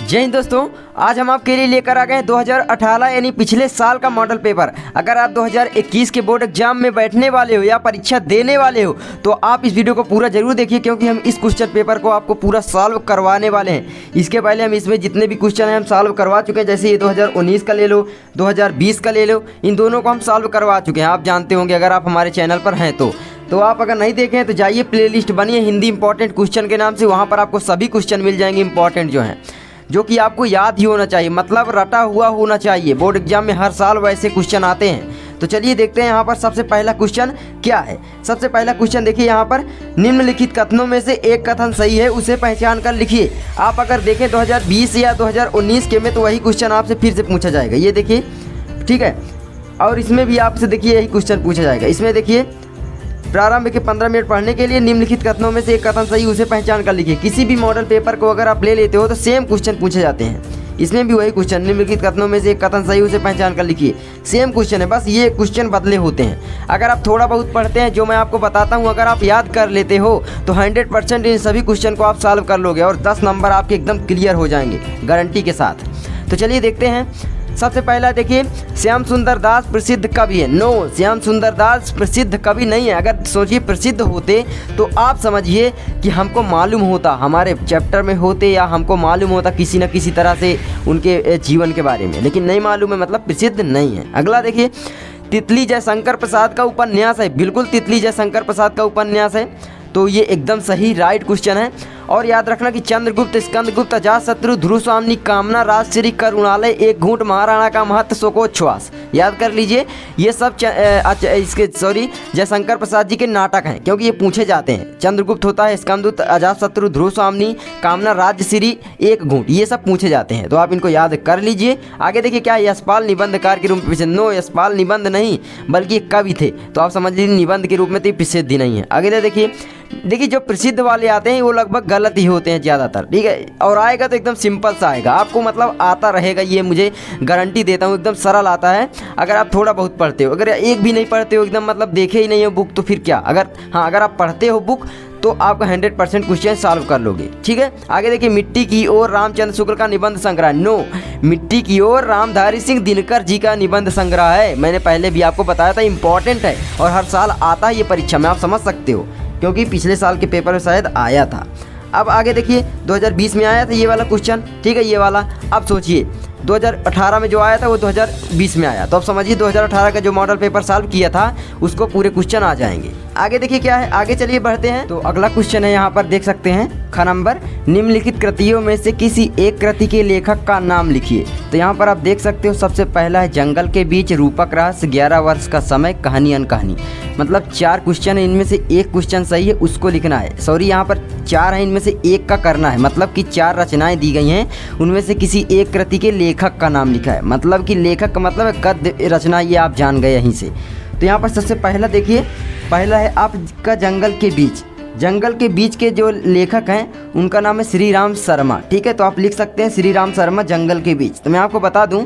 जय हिंद दोस्तों, आज हम आपके लिए लेकर आ गए 2018 यानी पिछले साल का मॉडल पेपर। अगर आप 2021 के बोर्ड एग्जाम में बैठने वाले हो या परीक्षा देने वाले हो तो आप इस वीडियो को पूरा जरूर देखिए, क्योंकि हम इस क्वेश्चन पेपर को आपको पूरा सॉल्व करवाने वाले हैं। इसके पहले हम इसमें जितने भी क्वेश्चन हैं हम सॉल्व करवा चुके हैं। जैसे ये 2019 का ले लो, 2020 का ले लो, इन दोनों को हम सॉल्व करवा चुके हैं। आप जानते होंगे अगर आप हमारे चैनल पर हैं तो आप अगर नहीं देखें तो जाइए, प्लेलिस्ट बनी है हिंदी इंपॉर्टेंट क्वेश्चन के नाम से, वहाँ पर आपको सभी क्वेश्चन मिल जाएंगे इंपॉर्टेंट जो हैं, जो कि आपको याद ही होना चाहिए, मतलब रटा हुआ होना चाहिए। बोर्ड एग्जाम में हर साल वैसे क्वेश्चन आते हैं। तो चलिए देखते हैं यहाँ पर सबसे पहला क्वेश्चन क्या है। सबसे पहला क्वेश्चन देखिए यहाँ पर, निम्नलिखित कथनों में से एक कथन सही है, उसे पहचान कर लिखिए। आप अगर देखें 2020 या 2019 के में तो वही क्वेश्चन आपसे फिर से पूछा जाएगा। ये देखिए, ठीक है, और इसमें भी आपसे देखिए यही क्वेश्चन पूछा जाएगा। इसमें देखिए, प्रारंभ के 15 मिनट पढ़ने के लिए निम्नलिखित कथनों में से एक कथन सही, उसे पहचान कर लिखिए। किसी भी मॉडल पेपर को अगर आप ले लेते हो तो सेम क्वेश्चन पूछे जाते हैं। इसमें भी वही क्वेश्चन, निम्नलिखित कथनों में से एक कथन सही, उसे पहचान कर लिखिए। सेम क्वेश्चन है, बस ये क्वेश्चन बदले होते हैं। अगर आप थोड़ा बहुत पढ़ते हैं, जो मैं आपको बताता हूँ, अगर आप याद कर लेते हो तो 100% इन सभी क्वेश्चन को आप सॉल्व कर लोगे और 10 नंबर आपके एकदम क्लियर हो जाएंगे गारंटी के साथ। तो चलिए देखते हैं। सबसे पहला देखिए, श्याम सुंदर दास प्रसिद्ध कवि है। नो, श्याम सुंदर दास प्रसिद्ध कवि नहीं है। अगर सोचिए प्रसिद्ध होते तो आप समझिए कि हमको मालूम होता, हमारे चैप्टर में होते या हमको मालूम होता किसी न किसी तरह से उनके जीवन के बारे में, लेकिन नहीं मालूम है, मतलब प्रसिद्ध नहीं है। अगला देखिए, तितली जयशंकर प्रसाद का उपन्यास है। बिल्कुल तितली जयशंकर प्रसाद का उपन्यास है, तो ये एकदम सही राइट क्वेश्चन है। और याद रखना कि चंद्रगुप्त, स्कंदगुप्त, अजातशत्रु, ध्रुवस्वामिनी, कामना, राजश्री, करुणालय, एक घूंट, महाराणा का महत्व, शोकोच्छ्वास, याद कर लीजिए। ये सब जयशंकर प्रसाद जी के नाटक हैं, क्योंकि ये पूछे जाते हैं। चंद्रगुप्त होता है, स्कंदगुप्त, अजातशत्रु, ध्रुवस्वामिनी, कामना, राजश्री, एक घूंट, ये सब पूछे जाते हैं, तो आप इनको याद कर लीजिए। आगे देखिए क्या है, यशपाल निबंधकार के रूप में प्रसिद्ध। नो, यशपाल निबंध नहीं बल्कि कवि थे, तो आप समझ लीजिए निबंध के रूप में तो प्रसिद्ध ही नहीं है। आगे देखिए, जो प्रसिद्ध वाले आते हैं वो लगभग गलत ही होते हैं ज़्यादातर, ठीक है। और आएगा तो एकदम सिंपल सा आएगा, आपको मतलब आता रहेगा, ये मुझे गारंटी देता हूँ, एकदम सरल आता है। अगर आप थोड़ा बहुत पढ़ते हो, अगर एक भी नहीं पढ़ते हो, एकदम मतलब देखे ही नहीं हो बुक, तो फिर क्या। अगर आप पढ़ते हो बुक तो आपका 100% क्वेश्चन सॉल्व कर लोगे, ठीक है। आगे देखिए, मिट्टी की ओर रामचंद्र शुक्ल का निबंध संग्रह। नो, मिट्टी की ओर रामधारी सिंह दिनकर जी का निबंध संग्रह है। मैंने पहले भी आपको बताया था, इंपॉर्टेंट है और हर साल आता है ये परीक्षा में, आप समझ सकते हो, क्योंकि पिछले साल के पेपर में शायद आया था। अब आगे देखिए, 2020 में आया था ये वाला क्वेश्चन, ठीक है, ये वाला। अब सोचिए 2018 में जो आया था वो 2020 में आया, तो अब समझिए 2018 का जो मॉडल पेपर सॉल्व किया था उसको पूरे क्वेश्चन आ जाएंगे। आगे देखिए क्या है, आगे चलिए बढ़ते हैं। तो अगला क्वेश्चन है, यहाँ पर देख सकते हैं, ख नंबर, निम्नलिखित कृतियों में से किसी एक कृति के लेखक का नाम लिखिए। तो यहाँ पर आप देख सकते हो, सबसे पहला है जंगल के बीच, रूपक रहस्य, 11 वर्ष का समय, कहानी अनकहानी। मतलब 4 क्वेश्चन है, इनमें से एक क्वेश्चन सही है, उसको लिखना है। सॉरी, यहाँ पर 4 है, इनमें से एक का करना है, मतलब कि 4 रचनाएं दी गई हैं, उनमें से किसी एक कृति के लेखक का नाम लिखा है। मतलब कि लेखक का मतलब है गद्य रचना, ये आप जान गए यहीं से। तो यहाँ पर सबसे पहला देखिए, पहला है आपका जंगल के बीच। जंगल के बीच के जो लेखक हैं उनका नाम है श्री राम शर्मा, ठीक है। तो आप लिख सकते हैं श्री राम शर्मा, जंगल के बीच। तो मैं आपको बता दूं,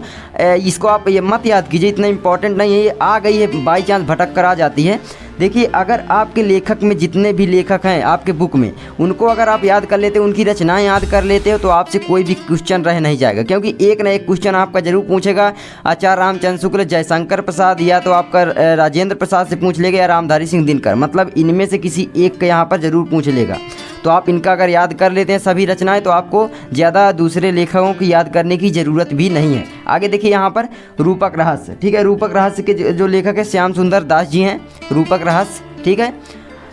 इसको आप ये मत याद कीजिए, इतना इंपॉर्टेंट नहीं है, ये आ गई है बाई चांस, भटक कर आ जाती है। देखिए, अगर आपके लेखक में जितने भी लेखक हैं आपके बुक में, उनको अगर आप याद कर लेते हो, उनकी रचनाएं याद कर लेते हो, तो आपसे कोई भी क्वेश्चन रह नहीं जाएगा, क्योंकि एक ना एक क्वेश्चन आपका जरूर पूछेगा। आचार्य रामचंद्र शुक्ल, जयशंकर प्रसाद, या तो आपका राजेंद्र प्रसाद से पूछ लेगा, या रामधारी सिंह दिनकर, मतलब इनमें से किसी एक का यहाँ पर जरूर पूछ लेगा। तो आप इनका अगर याद कर लेते हैं सभी रचनाएं, तो आपको ज़्यादा दूसरे लेखकों की याद करने की ज़रूरत भी नहीं है। आगे देखिए यहाँ पर रूपक रहस्य, ठीक है। रूपक रहस्य के जो लेखक है श्याम सुंदर दास जी हैं, रूपक रहस्य, ठीक है।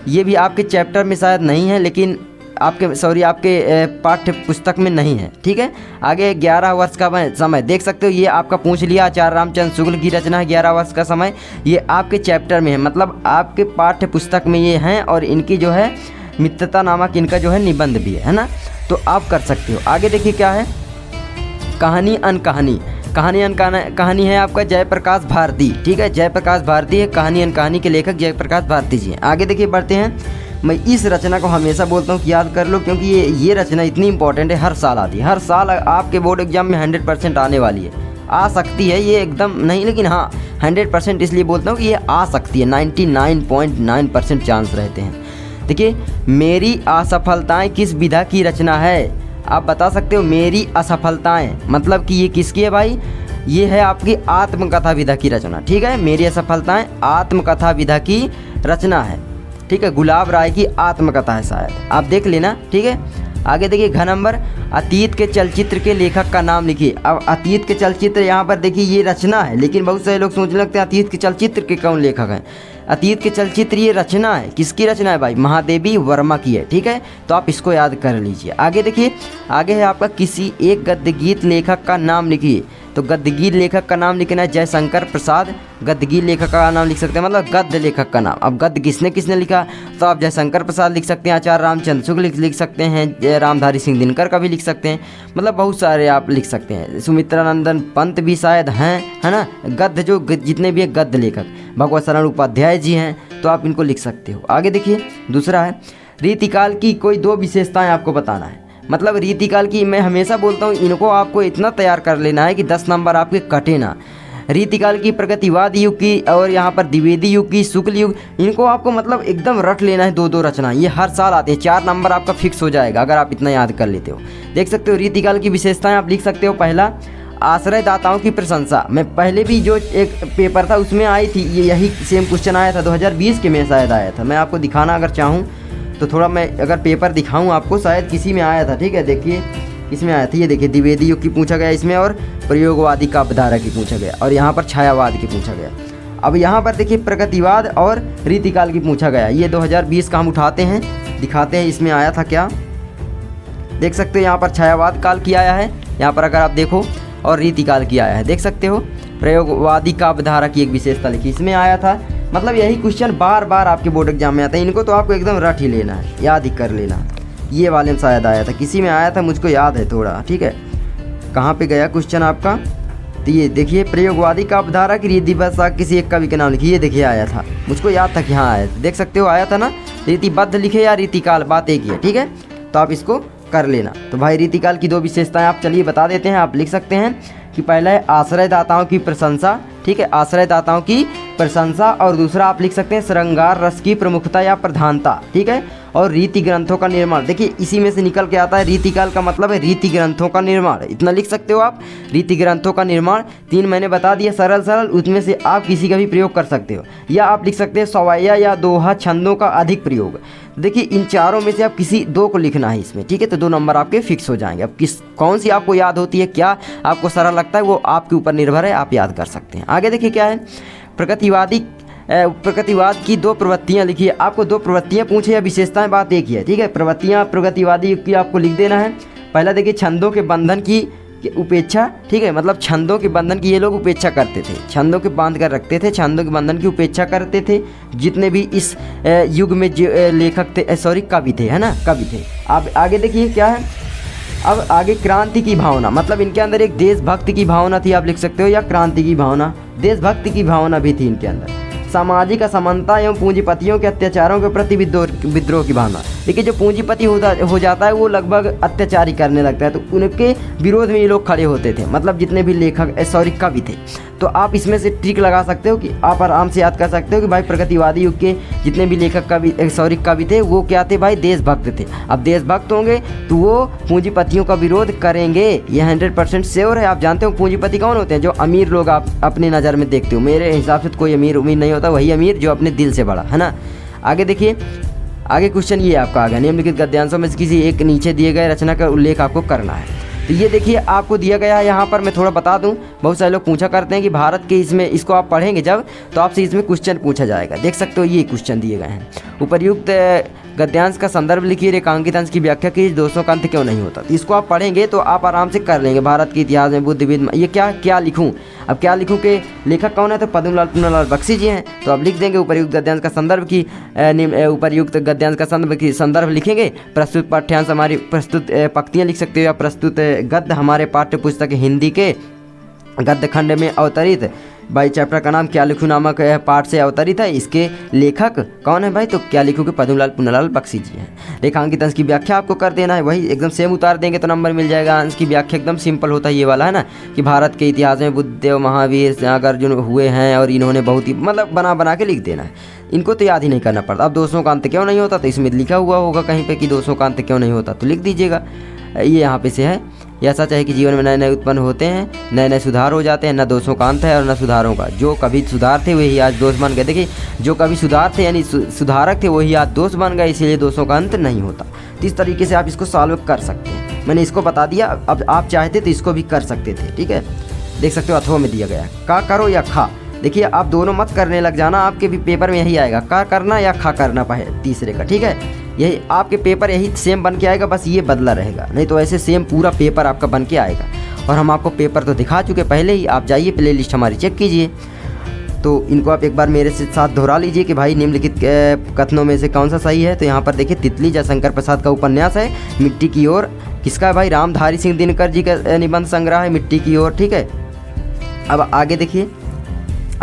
ये भी आपके चैप्टर में शायद नहीं है, लेकिन आपके पाठ्य पुस्तक में नहीं है, ठीक है। आगे 11 वर्ष का समय देख सकते हो, ये आपका पूछ लिया, आचार्य रामचंद्र शुक्ल की रचना है, 11 वर्ष का समय, ये आपके चैप्टर में है, मतलब आपके पाठ्य पुस्तक में ये हैं, और इनकी जो है मित्रता नामक इनका जो है निबंध भी है ना, तो आप कर सकते हो। आगे देखिए क्या है, कहानी अनकहानी। कहानी है आपका जयप्रकाश भारती, ठीक है, जयप्रकाश भारती है, कहानी अनकहानी के लेखक जयप्रकाश भारती जी हैं। आगे देखिए बढ़ते हैं, मैं इस रचना को हमेशा बोलता हूँ कि याद कर लो, क्योंकि ये रचना इतनी इंपॉर्टेंट है, हर साल आती है, हर साल आपके बोर्ड एग्जाम में 100% आने वाली है। आ सकती है, ये एकदम नहीं, लेकिन हाँ 100% इसलिए बोलता हूँ कि ये आ सकती है, 99.9% चांस रहते हैं। देखिए, मेरी असफलताएं किस विधा की रचना है। आप बता सकते हो मेरी असफलताएं, मतलब कि ये किसकी है भाई, ये है आपकी आत्मकथा विधा की रचना। ठीक है, मेरी असफलताएं आत्मकथा विधा की रचना है। ठीक है, गुलाब राय की आत्मकथा है शायद, आप देख लेना। ठीक है, आगे देखिए घ नंबर, अतीत के चलचित्र के लेखक का नाम लिखिए। अब अतीत के चलचित्र यहाँ पर देखिए ये रचना है, लेकिन बहुत सारे लोग सोचने लगते हैं अतीत के चलचित्र के कौन लेखक हैं। अतीत के चलचित्र ये रचना है, किसकी रचना है भाई, महादेवी वर्मा की है। ठीक है, तो आप इसको याद कर लीजिए। आगे देखिए, आगे है आपका किसी एक गद्य गीत लेखक का नाम लिखिए। तो गद्य गीत लेखक का नाम लिखना है जयशंकर प्रसाद, गद्य गीत लेखक का नाम लिख सकते हैं, मतलब गद्य लेखक का नाम। अब गद्य किसने किसने लिखा, तो आप जयशंकर प्रसाद लिख सकते हैं, आचार्य रामचंद्र शुक्ल लिख सकते हैं, रामधारी सिंह दिनकर का भी लिख सकते हैं, मतलब बहुत सारे आप लिख सकते हैं। सुमित्रानंदन पंत भी शायद हैं, है ना। गद्य जो जितने भी है गद्य लेखक, भगवत शरण उपाध्याय जी हैं, तो आप इनको लिख सकते हो। आगे देखिए दूसरा है रीतिकाल की कोई 2 विशेषताएं आपको बताना है। मतलब रीतिकाल की मैं हमेशा बोलता हूँ इनको आपको इतना तैयार कर लेना है कि 10 नंबर आपके कटे ना। रीतिकाल की, प्रगतिवाद युग की, और यहाँ पर द्विवेदी युग की, शुक्ल युग, इनको आपको मतलब एकदम रट लेना है। 2-2 रचना ये हर साल आते हैं, 4 नंबर आपका फिक्स हो जाएगा अगर आप इतना याद कर लेते हो। देख सकते हो रीतिकाल की विशेषताएं आप लिख सकते हो। पहला, आश्रयदाताओं की प्रशंसा। मैं पहले भी जो एक पेपर था उसमें आई थी, यही सेम क्वेश्चन आया था 2020 के में शायद आया था। मैं आपको दिखाना अगर चाहूँ तो थोड़ा मैं अगर पेपर दिखाऊं आपको, शायद किसी में आया था। ठीक है, देखिए इसमें आया था, ये देखिए द्विवेदी युग की पूछा गया इसमें, और प्रयोगवादी काव्यधारा की पूछा गया, और यहाँ पर छायावाद की पूछा गया। अब यहाँ पर देखिए प्रगतिवाद और रीतिकाल की पूछा गया। ये 2020 का हम उठाते हैं, दिखाते हैं इसमें आया था क्या। देख सकते हो यहाँ पर छायावाद काल की आया है, यहाँ पर अगर आप देखो, और रीतिकाल की आया है, देख सकते हो। प्रयोगवादी काव्यधारा की एक विशेषता लिखी, इसमें आया था। मतलब यही क्वेश्चन बार बार आपके बोर्ड एग्जाम में आता है, इनको तो आपको एकदम रट ही लेना है, याद ही कर लेना। ये वाले में शायद आया था, किसी में आया था, मुझको याद है थोड़ा। ठीक है, कहाँ पे गया क्वेश्चन आपका, तो ये देखिए प्रयोगवादी काव्यधारा की रीतिबद्ध किसी एक कवि के नाम लिखिए, ये देखिए आया था, मुझको याद था कि हाँ आया था। देख सकते हो आया था ना। रीतिबद्ध लिखे या रीतिकाल, बात एक ही है। ठीक है, तो आप इसको कर लेना। तो भाई रीतिकाल की 2 विशेषताएं आप चलिए बता देते हैं। आप लिख सकते हैं कि पहला है आश्रयदाताओं की प्रशंसा। ठीक है, आश्रयदाताओं की प्रशंसा, और दूसरा आप लिख सकते हैं श्रृंगार रस की प्रमुखता या प्रधानता। ठीक है, और रीति ग्रंथों का निर्माण। देखिए इसी में से निकल के आता है रीतिकाल का मतलब है रीति ग्रंथों का निर्माण, इतना लिख सकते हो आप, रीति ग्रंथों का निर्माण। 3 मैंने बता दिया सरल सरल, उसमें से आप किसी का भी प्रयोग कर सकते हो, या आप लिख सकते हैं सवैया या दोहा छंदों का अधिक प्रयोग। देखिए इन चारों में से आप किसी 2 को लिखना है इसमें। ठीक है, तो 2 नंबर आपके फिक्स हो जाएंगे। अब कौन सी आपको याद होती है, क्या आपको सरल लगता है, वो आपके ऊपर निर्भर है, आप याद कर सकते हैं। आगे देखिए क्या है, प्रगतिवाद की 2 प्रवृत्तियाँ लिखिए। आपको 2 प्रवृत्तियाँ पूछे या विशेषताएं, बात एक ही है। ठीक है, प्रवृत्तियाँ प्रगतिवादी युग की आपको लिख देना है। पहला देखिए छंदों के बंधन की उपेक्षा। ठीक है, मतलब छंदों के बंधन की ये लोग उपेक्षा करते थे, छंदों के बांध कर रखते थे, छंदों के बंधन की उपेक्षा करते थे जितने भी इस युग में लेखक थे, सॉरी कवि थे, है ना, कवि थे। अब आगे देखिए क्या है, अब आगे क्रांति की भावना, मतलब इनके अंदर एक देशभक्ति की भावना थी, आप लिख सकते हो, या क्रांति की भावना, देशभक्ति की भावना भी थी इनके अंदर। सामाजिक असमानता एवं पूंजीपतियों के अत्याचारों के प्रति विद्रोह की भावना। देखिए जो पूंजीपति हो जाता है वो लगभग अत्याचारी करने लगता है, तो उनके विरोध में ये लोग खड़े होते थे, मतलब जितने भी लेखक सॉरी कवि थे। तो आप इसमें से ट्रिक लगा सकते हो कि आप आराम से याद कर सकते हो कि भाई प्रगतिवादी युग के जितने भी लेखक कवि थे वो क्या थे भाई, देशभक्त थे। अब देशभक्त होंगे तो वो पूंजीपतियों का विरोध करेंगे, ये 100% श्योर है। आप जानते हो पूंजीपति कौन होते हैं, जो अमीर लोग आप अपनी नज़र में देखते हो। मेरे हिसाब से तो कोई अमीर उम्मीद नहीं होता, वही अमीर जो अपने दिल से बड़ा, है ना। आगे देखिए, आगे क्वेश्चन ये आपका आ गया, निम्नलिखित गद्यांशों में से किसी एक नीचे दिए गए रचना का उल्लेख आपको करना है। तो ये देखिए आपको दिया गया है, यहाँ पर मैं थोड़ा बता दूं, बहुत सारे लोग पूछा करते हैं कि भारत के इसमें इसको आप पढ़ेंगे जब तो आपसे इसमें क्वेश्चन पूछा जाएगा। देख सकते हो ये क्वेश्चन दिए गए हैं। उपर्युक्त गद्यांश का संदर्भ लिखिए, रेखांकित अंश की व्याख्या कीजिए, दोषों का अंत क्यों नहीं होता। इसको आप पढ़ेंगे तो आप आराम से कर लेंगे। भारत के इतिहास में बुद्धविद, ये क्या लिखूँ, अब क्या लिखूँ के लेखक कौन है, तो पद्मलाल पूर्णलाल बख्शी जी हैं। तो आप लिख देंगे उपर्युक्त गद्यांश का संदर्भ की, उपर्युक्त गद्यांश का संदर्भ लिखेंगे। प्रस्तुत पाठ्यांश हमारी प्रस्तुत पंक्तियाँ लिख सकते हो, या प्रस्तुत गद्य हमारे पाठ्य पुस्तक हिंदी के गद्य खंड में अवतरित भाई, चैप्टर का नाम क्या लिखूं नामक पाठ से अवतरित है। इसके लेखक कौन है भाई, तो क्या लिखूं के पद्मलाल पूर्णलाल बख्शी जी हैं। रेखांकित अंश की व्याख्या आपको कर देना है, वही एकदम सेम उतार देंगे तो नंबर मिल जाएगा। अंश की व्याख्या एकदम सिंपल होता है, ये वाला है ना, कि भारत के इतिहास में बुद्धदेव महावीर नागार्जुन हुए हैं और इन्होंने बहुत ही मतलब बना के लिख देना है, इनको तो याद ही नहीं करना पड़ता। अब दोषों का अंत क्यों नहीं होता, तो इसमें लिखा हुआ होगा कहीं पे कि दोषों का अंत क्यों नहीं होता, तो लिख दीजिएगा। ये यहाँ पे से है, यह सच है कि जीवन में नए नए उत्पन्न होते हैं, नए नए सुधार हो जाते हैं, न दोषों का अंत है और न सुधारों का। जो कभी सुधार थे वही आज दोष बन गए। देखिए जो कभी सुधार थे यानी सुधारक थे वही आज दोष बन गए, इसीलिए दोषों का अंत नहीं होता। तो इस तरीके से आप इसको सॉल्व कर सकते हैं। मैंने इसको बता दिया, अब आप चाहते तो इसको भी कर सकते थे। ठीक है, देख सकते हो अथवा में दिया गया है का करो या खा। देखिए आप दोनों मत करने लग जाना, आपके भी पेपर में यही आएगा का करना या खा करना तीसरे का। ठीक है, यही आपके पेपर यही सेम बन के आएगा, बस ये बदला रहेगा, नहीं तो ऐसे सेम पूरा पेपर आपका बन के आएगा। और हम आपको पेपर तो दिखा चुके पहले ही, आप जाइए प्लेलिस्ट हमारी चेक कीजिए। तो इनको आप एक बार मेरे से साथ दोहरा लीजिए कि भाई निम्नलिखित कथनों में से कौन सा सही है। तो यहाँ पर देखिए तितली जयशंकर प्रसाद का उपन्यास है मिट्टी की ओर, किसका है भाई, रामधारी सिंह दिनकर जी का निबंध संग्रह है मिट्टी की ओर। ठीक है, अब आगे देखिए,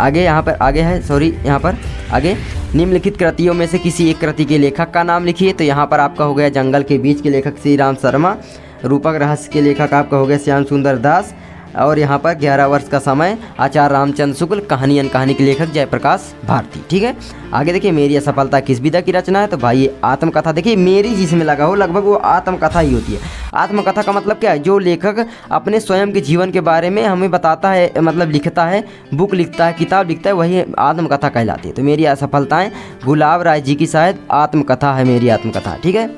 आगे यहाँ पर आगे है, सॉरी यहाँ पर आगे निम्नलिखित कृतियों में से किसी एक कृति के लेखक का नाम लिखिए। तो यहाँ पर आपका हो गया जंगल के बीच के लेखक श्री राम शर्मा, रूपक रहस्य के लेखक आपका हो गया श्याम सुंदर दास, और यहाँ पर 11 वर्ष का समय आचार्य रामचंद्र शुक्ल, कहानी कहानी के लेखक जयप्रकाश भारती। ठीक है, आगे देखिए मेरी असफलता किस विधा की रचना है। तो भाई ये आत्मकथा, देखिए मेरी जिसमें लगा हो लगभग वो आत्मकथा ही होती है। आत्मकथा का मतलब क्या है, जो लेखक अपने स्वयं के जीवन के बारे में हमें बताता है, मतलब लिखता है, बुक लिखता है, किताब लिखता है, वही आत्मकथा कहलाती है। तो मेरी असफलताएं गुलाब राय जी की शायद आत्मकथा है, मेरी आत्मकथा। ठीक है,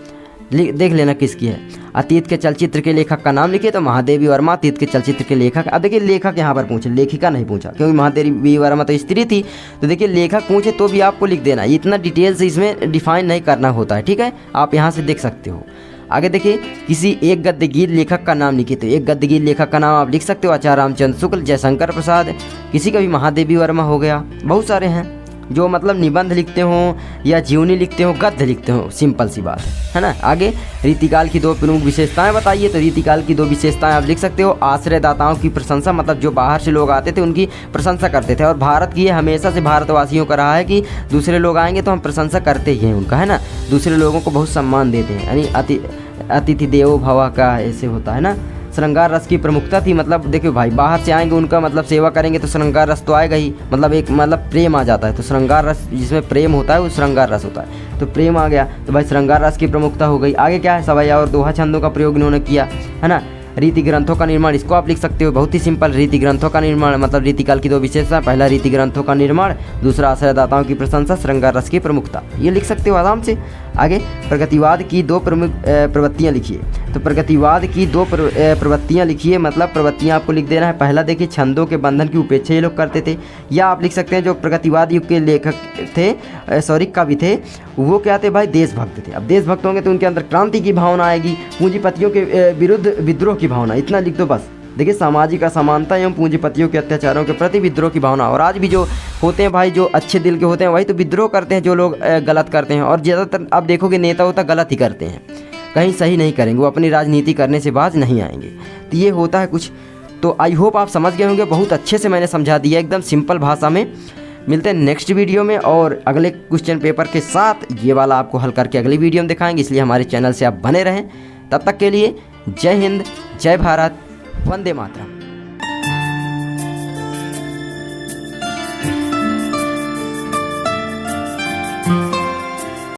देख लेना किसकी है। अतीत के चलचित्र के लेखक का नाम लिखिए। तो महादेवी वर्मा अतीत के चलचित्र के लेखक। अब देखिए लेखक यहाँ पर पूछे, लेखिका नहीं पूछा, क्योंकि महादेवी वर्मा तो स्त्री थी। तो देखिए लेखक पूछे तो भी आपको लिख देना, इतना डिटेल से इसमें डिफाइन नहीं करना होता है। ठीक है, आप यहाँ से देख सकते हो। आगे देखिए किसी एक गद्य गीत लेखक का नाम लिखिए। तो एक गद्य गीत लेखक का नाम आप लिख सकते हो आचार्य रामचंद्र शुक्ल, जयशंकर प्रसाद, किसी का भी महादेवी वर्मा हो गया। बहुत सारे हैं जो मतलब निबंध लिखते हों या जीवनी लिखते हों, गद्य लिखते हों, सिंपल सी बात है ना। आगे रीतिकाल की 2 प्रमुख विशेषताएं बताइए। तो रीतिकाल की 2 विशेषताएं आप लिख सकते हो। आश्रयदाताओं की प्रशंसा, मतलब जो बाहर से लोग आते थे उनकी प्रशंसा करते थे। और भारत की ये हमेशा से भारतवासियों का रहा है कि दूसरे लोग आएंगे तो हम प्रशंसा करते ही हैं उनका, है ना, दूसरे लोगों को बहुत सम्मान देते हैं, यानी अतिथि देवो भव का ऐसे होता है ना। श्रृंगार रस की प्रमुखता थी, मतलब देखियो भाई बाहर से आएंगे उनका मतलब सेवा करेंगे तो श्रृंगार रस तो आएगा ही, मतलब एक मतलब प्रेम आ जाता है। तो श्रृंगार रस जिसमें प्रेम होता है वो श्रृंगार रस होता है, तो प्रेम आ गया। तो भाई श्रृंगार रस की प्रमुखता हो गई। आगे क्या है, सवैया और दोहा छंदों का प्रयोग इन्होंने किया, है ना। रीति ग्रंथों का निर्माण, इसको आप लिख सकते हो, बहुत ही सिंपल। रीति ग्रंथों का निर्माण मतलब रीतिकाल की 2 विशेषता, पहला रीति ग्रंथों का निर्माण, दूसरा आश्रयदाताओं की प्रशंसा, श्रृंगार रस की प्रमुखता, ये लिख सकते हो आराम से। आगे प्रगतिवाद की 2 प्रमुख प्रवृत्तियाँ लिखिए। तो प्रगतिवाद की 2 प्रवृत्तियाँ लिखिए, मतलब प्रवृत्तियाँ आपको लिख देना है। पहला देखिए छंदों के बंधन की उपेक्षा ये लोग करते थे, या आप लिख सकते हैं जो प्रगतिवाद युग के लेखक थे, सॉरी कवि थे, वो क्या थे भाई, देशभक्त थे। अब देशभक्त होंगे तो उनके अंदर क्रांति की भावना आएगी, पूंजीपतियों के विरुद्ध विद्रोह की भावना, इतना लिख दो बस। देखिए सामाजिक असमानता एवं पूंजीपतियों के अत्याचारों के प्रति विद्रोह की भावना। और आज भी जो होते हैं भाई, जो अच्छे दिल के होते हैं वही तो विद्रोह करते हैं, जो लोग गलत करते हैं। और ज़्यादातर आप देखोगे नेता होता गलत ही करते हैं, कहीं सही नहीं करेंगे, वो अपनी राजनीति करने से बाज नहीं आएंगे। तो ये होता है कुछ। तो आई होप आप समझ गए होंगे, बहुत अच्छे से मैंने समझा दिया एकदम सिंपल भाषा में। मिलते हैं नेक्स्ट वीडियो में और अगले क्वेश्चन पेपर के साथ। ये वाला आपको हल करके अगली वीडियो में दिखाएंगे, इसलिए हमारे चैनल से आप बने रहें। तब तक के लिए जय हिंद, जय भारत, वंदे मातरम।